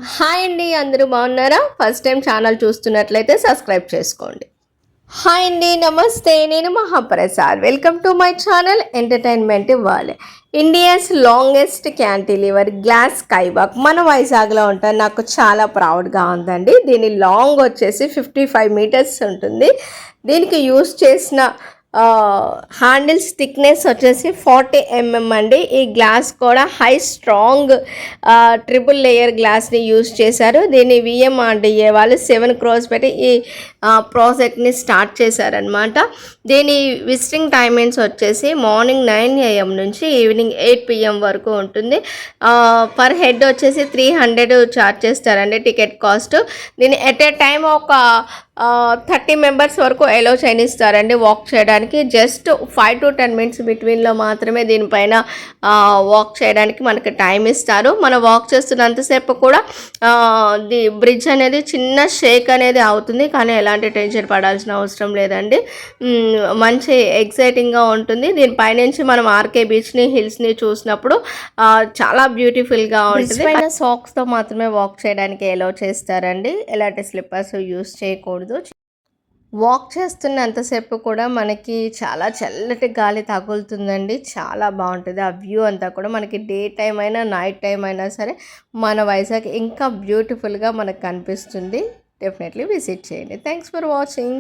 Hi అండి, అందరూ బాగున్నారా? ఫస్ట్ టైం ఛానల్ చూస్తున్నట్లయితే సబ్స్క్రైబ్ చేసుకోండి. హాయ్ అండి, నమస్తే. నేను Mahaprasad. Welcome to my channel entertainment world. India's longest cantilever glass skywalk మన వైజాగ్లో ఉంటుంది. నాకు చాలా ప్రౌడ్గా ఉందండి. దీని లాంగ్ వచ్చేసి 55 మీటర్స్ ఉంటుంది. దీనికి యూస్ చేసిన హ్యాండిల్స్ థిక్నెస్ వచ్చేసి 40 mm అండి. ఈ గ్లాస్ కూడా హై స్ట్రాంగ్ ట్రిపుల్ లేయర్ గ్లాస్ని యూజ్ చేశారు. దీన్ని విఎంఆర్డిఏ వాళ్ళు 7 crores పెట్టి ఈ ప్రాజెక్ట్ని స్టార్ట్ చేశారనమాట. దీని విజిటింగ్ టైమింగ్స్ వచ్చేసి మార్నింగ్ 9 AM నుంచి ఈవినింగ్ 8 PM వరకు ఉంటుంది. పర్ హెడ్ వచ్చేసి 300 ఛార్జ్ చేస్తారండి టికెట్ కాస్ట్. దీన్ని ఎట్ ఏ టైం ఒక 30 members వరకు అలో చేయనిస్తారండి వాక్ చేయడానికి. జస్ట్ 5 to 10 minutes బిట్వీన్లో మాత్రమే దీనిపైన వాక్ చేయడానికి మనకి టైం ఇస్తారు. మనం వాక్ చేస్తున్నంతసేపు కూడా ది బ్రిడ్జ్ అనేది చిన్న షేక్ అనేది అవుతుంది, కానీ ఎలాంటి టెన్షన్ పడాల్సిన అవసరం లేదండి. మంచి ఎక్సైటింగ్గా ఉంటుంది. దీనిపైనుంచి మనం ఆర్కే బీచ్ని హిల్స్ని చూసినప్పుడు చాలా బ్యూటిఫుల్గా ఉంటుంది. పైన సాక్స్తో మాత్రమే వాక్ చేయడానికి అలో చేస్తారండి. ఎలాంటి స్లిప్పర్స్ యూస్ చేయకూడదు. వాక్ చేస్తున్నంతసేపు కూడా మనకి చాలా చల్లటి గాలి తగులుతుందండి. చాలా బాగుంటుంది ఆ వ్యూ అంతా కూడా. మనకి డే టైం అయినా నైట్ టైం అయినా సరే మన వైజాగ్ ఇంకా బ్యూటిఫుల్గా మనకు కనిపిస్తుంది. డెఫినెట్లీ విజిట్ చేయండి. Thanks for watching.